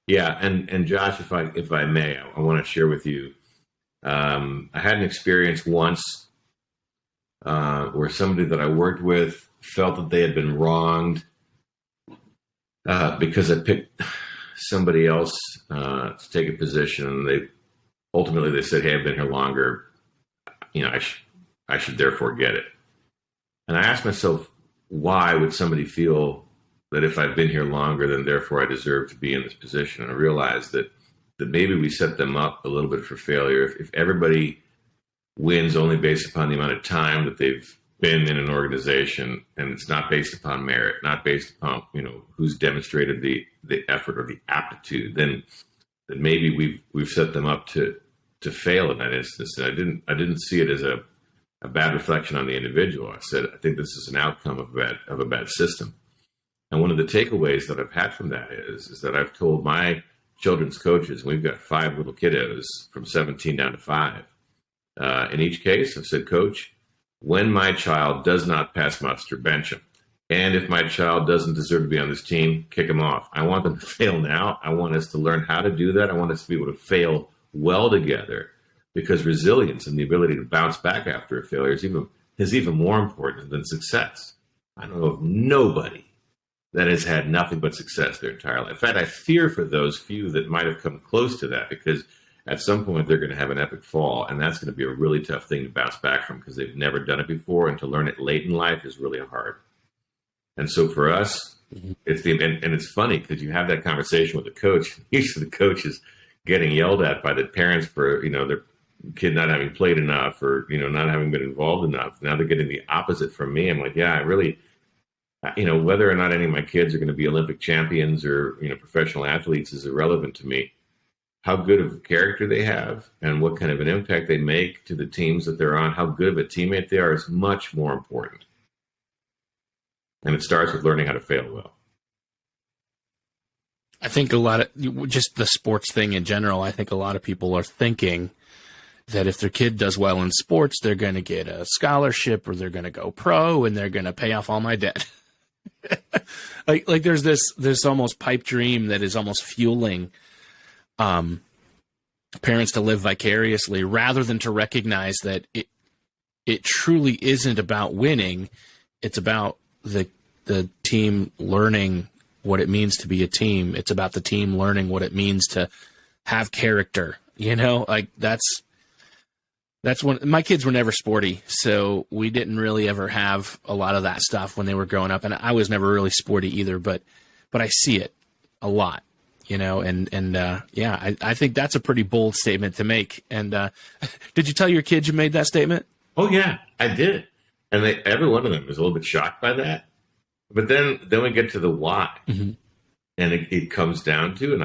Yeah, and Josh, if I may, I want to share with you. I had an experience once where somebody that I worked with felt that they had been wronged because I picked somebody else to take a position, and they said, "Hey, I've been here longer. I should therefore get it." And I asked myself, why would somebody feel that if I've been here longer, then therefore I deserve to be in this position? And I realized that maybe we set them up a little bit for failure. If everybody wins only based upon the amount of time that they've been in an organization, and it's not based upon merit, not based upon who's demonstrated the effort or the aptitude, then maybe we've set them up to fail in that instance. And I didn't see it as a bad reflection on the individual. I said, I think this is an outcome of a bad system. And one of the takeaways that I've had from that is that I've told my children's coaches, and we've got 5 little kiddos from 17 down to 5. In each case, I've said, Coach, when my child does not pass muster, bench him. And if my child doesn't deserve to be on this team, kick him off. I want them to fail now. I want us to learn how to do that. I want us to be able to fail well together, because resilience and the ability to bounce back after a failure is even more important than success. I know of nobody that has had nothing but success their entire life. In fact, I fear for those few that might have come close to that, because at some point they're going to have an epic fall, and that's going to be a really tough thing to bounce back from, because they've never done it before, and to learn it late in life is really hard. And so for us, it's and it's funny because you have that conversation with the coach. Usually the coach is getting yelled at by the parents for, their kid not having played enough, or, not having been involved enough. Now they're getting the opposite from me. I'm like, yeah, I really, whether or not any of my kids are going to be Olympic champions or, professional athletes is irrelevant to me. How good of a character they have and what kind of an impact they make to the teams that they're on, how good of a teammate they are, is much more important. And it starts with learning how to fail well. I think a lot of, just the sports thing in general, I think a lot of people are thinking that if their kid does well in sports, they're going to get a scholarship, or they're going to go pro, and they're going to pay off all my debt. like there's this almost pipe dream that is almost fueling parents to live vicariously, rather than to recognize that it truly isn't about winning. It's about the team learning what it means to be a team. It's about the team learning what it means to have character. Like that's when my kids were never sporty, so we didn't really ever have a lot of that stuff when they were growing up, and I was never really sporty either. But I see it a lot, I think that's a pretty bold statement to make. And did you tell your kids you made that statement? Oh yeah, I did, and every one of them was a little bit shocked by that. But then we get to the why, and it comes down to, and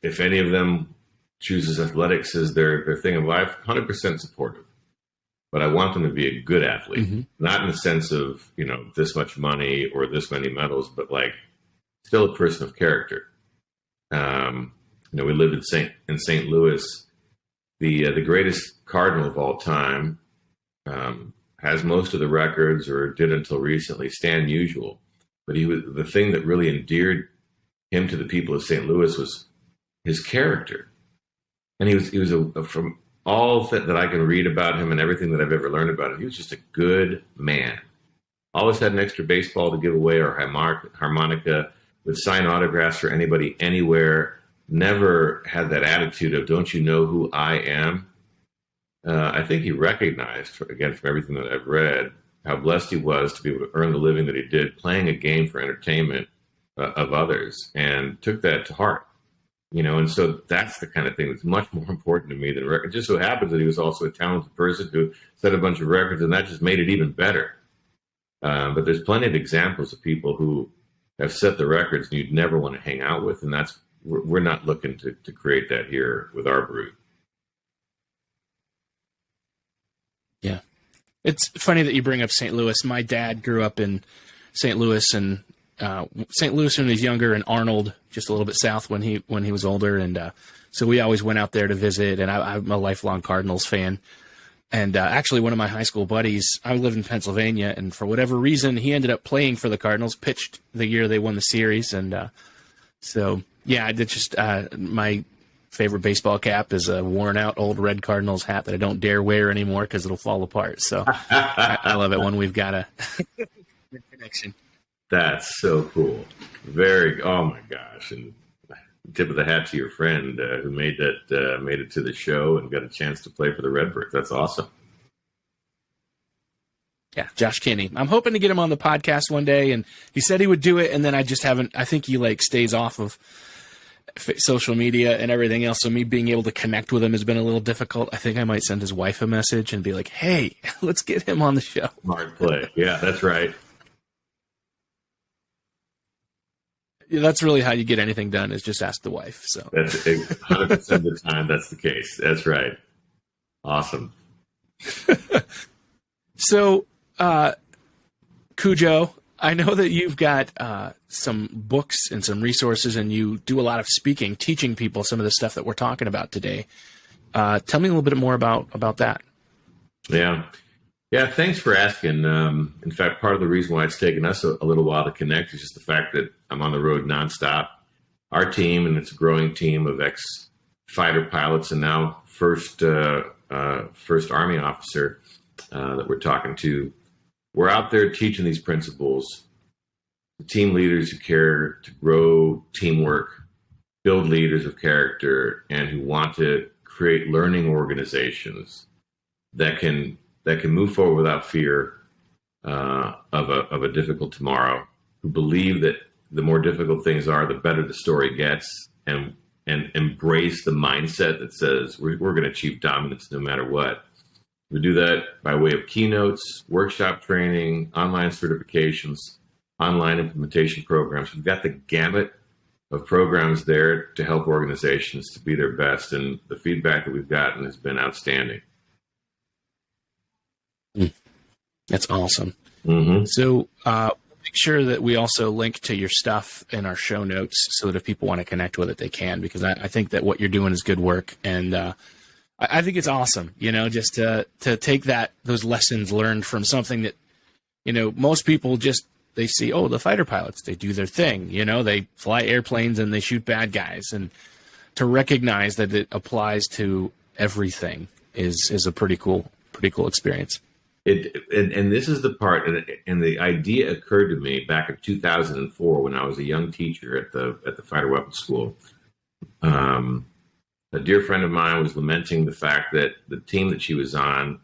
if any of them chooses athletics as their thing in life, 100% supportive. But I want them to be a good athlete, not in the sense of, this much money or this many medals, but like still a person of character. We lived in St. Louis. The greatest cardinal of all time has most of the records, or did until recently, Stan Musial. But the thing that really endeared him to the people of St. Louis was his character. And he was from all that I can read about him and everything that I've ever learned about him, he was just a good man. Always had an extra baseball to give away, or harmonica, would sign autographs for anybody, anywhere. Never had that attitude of, don't you know who I am? I think he recognized, again, from everything that I've read, how blessed he was to be able to earn the living that he did playing a game for entertainment of others, and took that to heart. And so that's the kind of thing that's much more important to me than record. It just so happens that he was also a talented person who set a bunch of records, and that just made it even better. But there's plenty of examples of people who have set the records and you'd never want to hang out with, and we're not looking to create that here with our brood. Yeah. It's funny that you bring up St. Louis. My dad grew up in St. Louis, and St. Louis when he was younger, and Arnold just a little bit south when he was older, and so we always went out there to visit. And I'm a lifelong Cardinals fan. And actually, one of my high school buddies, I live in Pennsylvania, and for whatever reason, he ended up playing for the Cardinals, pitched the year they won the series, and so yeah, it's just my favorite baseball cap is a worn-out old red Cardinals hat that I don't dare wear anymore because it'll fall apart. So I love it when we've got a connection. That's so cool. Oh my gosh. And tip of the hat to your friend who made it to the show and got a chance to play for the Redbirds. That's awesome. Yeah, Josh Kinney. I'm hoping to get him on the podcast one day, and he said he would do it, and then I just haven't. I think he stays off of social media and everything else, so me being able to connect with him has been a little difficult. I think I might send his wife a message and be like, hey, let's get him on the show. Smart play. Yeah, that's right. Yeah, that's really how you get anything done, is just ask the wife. So that's 100% of the time that's the case. That's right. Awesome. So, Cujo, I know that you've got some books and some resources, and you do a lot of speaking, teaching people some of the stuff that we're talking about today. Tell me a little bit more about that. Yeah. Yeah, thanks for asking. In fact, part of the reason why it's taken us a little while to connect is just the fact that I'm on the road nonstop. Our team, and it's a growing team of ex-fighter pilots and now first Army officer that we're talking to, we're out there teaching these principles to team leaders who care to grow teamwork, build leaders of character, and who want to create learning organizations that can move forward without fear of a difficult tomorrow, who believe that the more difficult things are, the better the story gets, and embrace the mindset that says we're going to achieve dominance no matter what. We do that by way of keynotes, workshop training, online certifications, online implementation programs. We've got the gamut of programs there to help organizations to be their best, and the feedback that we've gotten has been outstanding. That's awesome. Mm-hmm. So make sure that we also link to your stuff in our show notes so that if people want to connect with it, they can, because I think that what you're doing is good work. And I think it's awesome, just to take those lessons learned from something that, most people they see, oh, the fighter pilots, they do their thing, they fly airplanes and they shoot bad guys. And to recognize that it applies to everything is a pretty cool experience. And this is the part, and the idea occurred to me back in 2004 when I was a young teacher at the fighter weapons school. A dear friend of mine was lamenting the fact that the team that she was on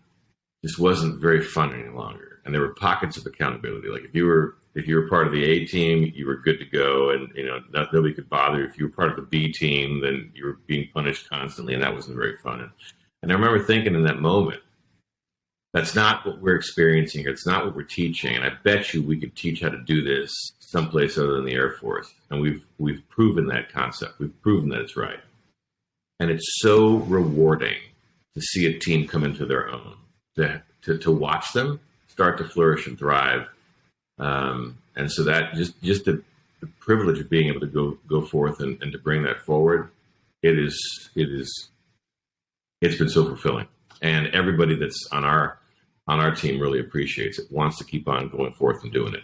just wasn't very fun any longer, and there were pockets of accountability. Like if you were part of the A team, you were good to go, and nobody could bother you. If you were part of the B team, then you were being punished constantly, and that wasn't very fun. And I remember thinking in that moment, that's not what we're experiencing. It's not what we're teaching. And I bet you we could teach how to do this someplace other than the Air Force. And we've proven that concept. We've proven that it's right. And it's so rewarding to see a team come into their own, to watch them start to flourish and thrive. And so that just the privilege of being able to go forth and to bring that forward, it's been so fulfilling. And everybody that's on our team really appreciates it, wants to keep on going forth and doing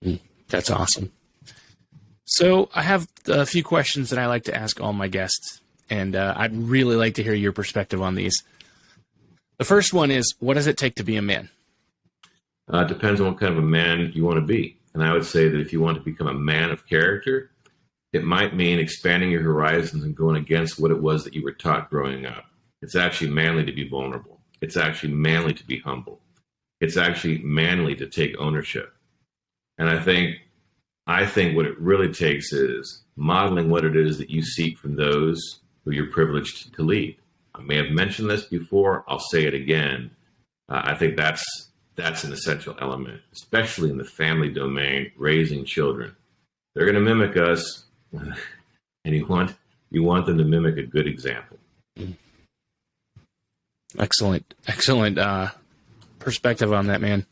it. That's awesome. So I have a few questions that I like to ask all my guests, and I'd really like to hear your perspective on these. The first one is, what does it take to be a man? It depends on what kind of a man you want to be. And I would say that if you want to become a man of character, it might mean expanding your horizons and going against what it was that you were taught growing up. It's actually manly to be vulnerable. It's actually manly to be humble. It's actually manly to take ownership. And I think what it really takes is modeling what it is that you seek from those who you're privileged to lead. I may have mentioned this before. I'll say it again. I think that's an essential element, especially in the family domain, raising children. They're going to mimic us, and you want them to mimic a good example. Excellent perspective on that, man.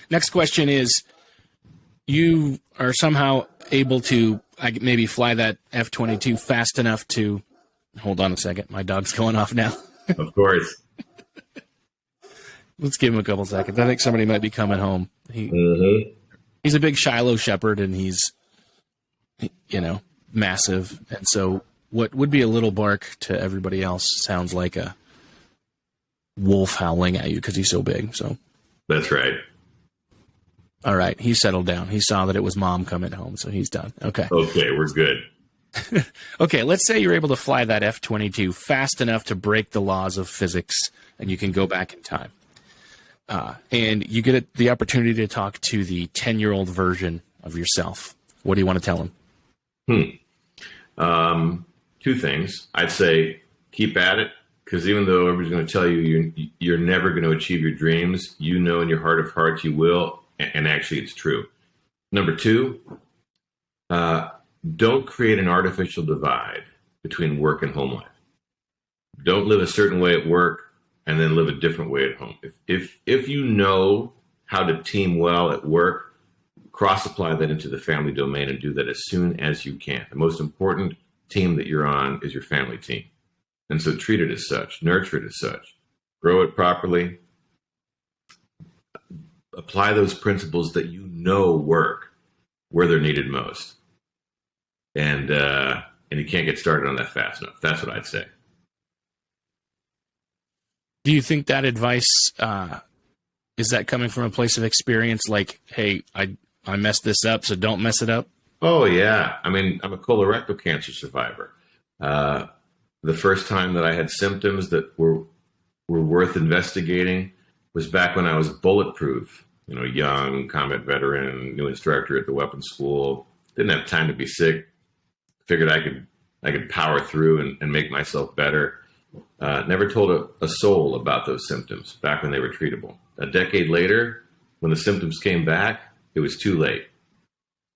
Next question is, you are somehow able to maybe fly that F-22 fast enough to... Hold on a second. My dog's going off now. Of course. Let's give him a couple seconds. I think somebody might be coming home. He's a big Shiloh Shepherd, and he's, massive. And so what would be a little bark to everybody else sounds like a wolf howling at you because he's so big. So that's right. All right. He settled down. He saw that it was mom coming home, so he's done. Okay. Okay, we're good. Okay, let's say you're able to fly that F-22 fast enough to break the laws of physics, and you can go back in time. And you get the opportunity to talk to the 10-year-old version of yourself. What do you want to tell him? Two things. I'd say keep at it, because even though everybody's going to tell you you're never going to achieve your dreams, in your heart of hearts you will, and actually it's true. Number two, don't create an artificial divide between work and home life. Don't live a certain way at work and then live a different way at home. If you know how to team well at work, cross-apply that into the family domain and do that as soon as you can. The most important team that you're on is your family team. And so treat it as such, nurture it as such, grow it properly, apply those principles that work where they're needed most. And you can't get started on that fast enough. That's what I'd say. Do you think that advice, is that coming from a place of experience? Like, hey, I messed this up, so don't mess it up? Oh, yeah. I mean, I'm a colorectal cancer survivor. The first time that I had symptoms that were worth investigating was back when I was bulletproof. Young combat veteran, new instructor at the weapons school. Didn't have time to be sick. Figured I could power through and make myself better. Never told a soul about those symptoms back when they were treatable. A decade later, when the symptoms came back, it was too late.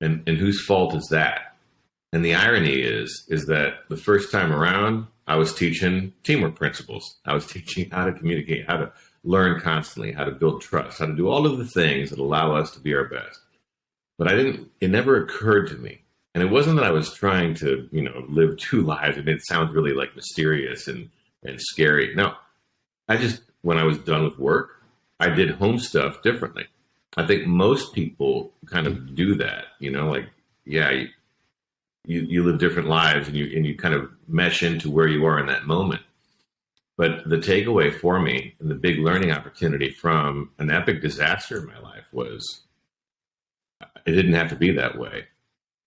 And whose fault is that? And the irony is that the first time around, I was teaching teamwork principles. I was teaching how to communicate, how to learn constantly, how to build trust, how to do all of the things that allow us to be our best. But it never occurred to me. And it wasn't that I was trying to, live two lives. I mean, it sounds really like mysterious and scary. No, when I was done with work, I did home stuff differently. I think most people kind of do that, you live different lives and you kind of mesh into where you are in that moment. But the takeaway for me and the big learning opportunity from an epic disaster in my life was it didn't have to be that way.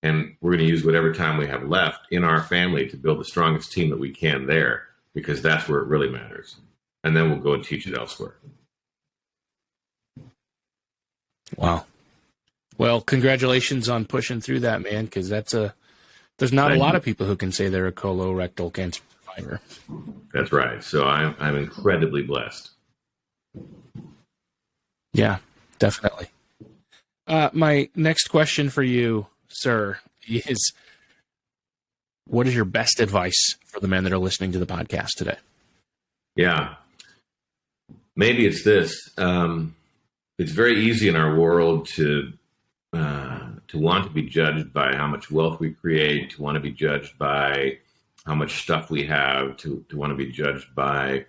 And we're going to use whatever time we have left in our family to build the strongest team that we can there, because that's where it really matters. And then we'll go and teach it elsewhere. Wow. Well, congratulations on pushing through that, man, because there's not a lot of people who can say they're a colorectal cancer survivor. That's right. So I'm incredibly blessed. Yeah, definitely. My next question for you, sir, is what is your best advice for the men that are listening to the podcast today? Yeah. Maybe it's this. It's very easy in our world to want to be judged by how much wealth we create, to want to be judged by how much stuff we have, to want to be judged by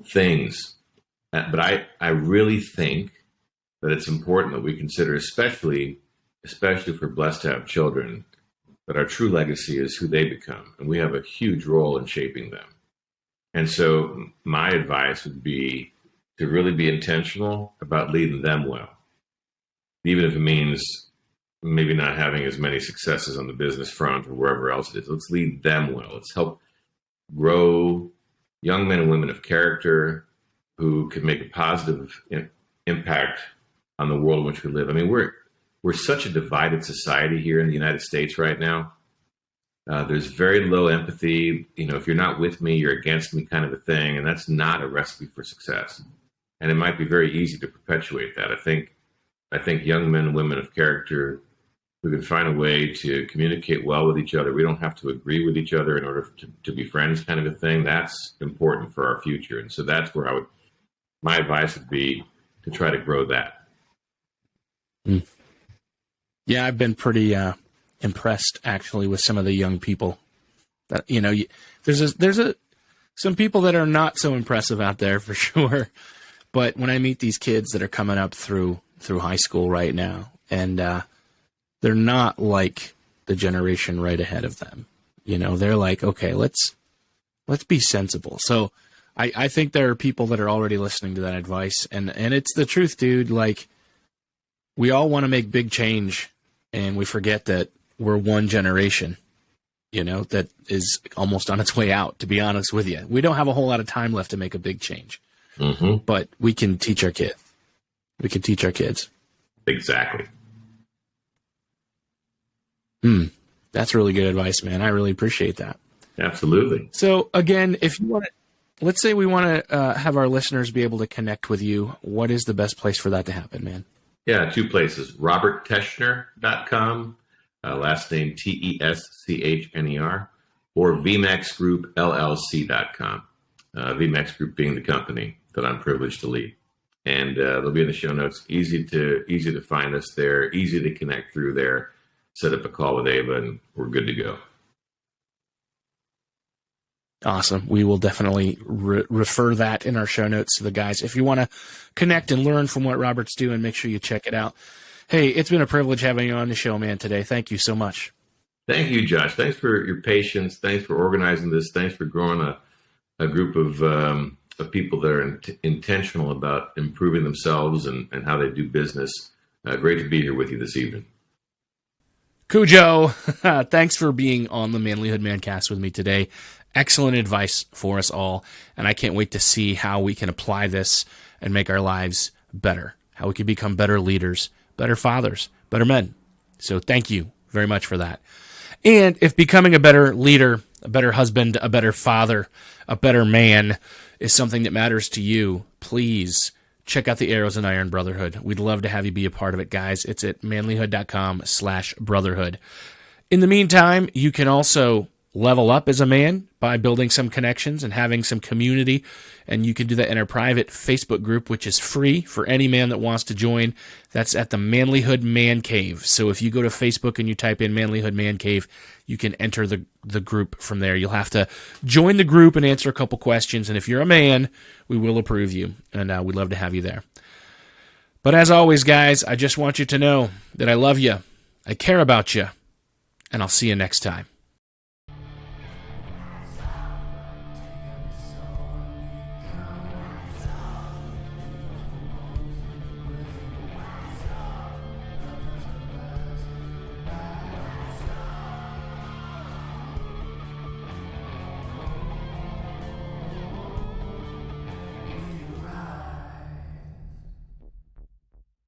things. But I really think that it's important that we consider, especially if we're blessed to have children, that our true legacy is who they become. And we have a huge role in shaping them. And so my advice would be to really be intentional about leading them well, even if it means maybe not having as many successes on the business front or wherever else it is. Let's lead them well. Let's help grow young men and women of character who can make a positive impact on the world in which we live. I mean, we're such a divided society here in the United States right now. There's very low empathy. If you're not with me, you're against me, kind of a thing, and that's not a recipe for success. And it might be very easy to perpetuate that. I think young men and women of character who can find a way to communicate well with each other. We don't have to agree with each other in order to be friends, kind of a thing. That's important for our future. And so that's where my advice would be to try to grow that. Yeah, I've been pretty impressed actually with some of the young people. That there's some people that are not so impressive out there for sure. But when I meet these kids that are coming up through high school right now, and they're not like the generation right ahead of them. They're like, okay, let's be sensible. So I think there are people that are already listening to that advice, and it's the truth, dude. Like, we all want to make big change, and we forget that we're one generation, that is almost on its way out, to be honest with you. We don't have a whole lot of time left to make a big change, but we can teach our kids. We can teach our kids. Exactly. That's really good advice, man. I really appreciate that. Absolutely. So again, if you want to, let's say we want to have our listeners be able to connect with you, what is the best place for that to happen, man? Yeah, 2 places. RobertTeschner.com, last name Teschner, or VMax Group LLC.com. VMax Group being the company that I'm privileged to lead. And they'll be in the show notes. Easy to find us there, easy to connect through there. Set up a call with Ava, and we're good to go. Awesome. We will definitely refer that in our show notes to the guys. If you want to connect and learn from what Robert's doing, make sure you check it out. Hey, it's been a privilege having you on the show, man, today. Thank you so much. Thank you, Josh. Thanks for your patience. Thanks for organizing this. Thanks for growing a group of people that are intentional about improving themselves and how they do business. Great to be here with you this evening. Cujo, thanks for being on the Manlihood ManCast with me today. Excellent advice for us all, and I can't wait to see how we can apply this and make our lives better, how we can become better leaders, better fathers, better men. So thank you very much for that. And if becoming a better leader, a better husband, a better father, a better man is something that matters to you, please check out the Arrows and Iron Brotherhood. We'd love to have you be a part of it, guys. It's at manlihood.com/brotherhood. In the meantime, you can also level up as a man by building some connections and having some community. And you can do that in our private Facebook group, which is free for any man that wants to join. That's at the Manlihood Man Cave. So if you go to Facebook and you type in Manlihood Man Cave, you can enter the group from there. You'll have to join the group and answer a couple questions. And if you're a man, we will approve you. And we'd love to have you there. But as always, guys, I just want you to know that I love you. I care about you. And I'll see you next time.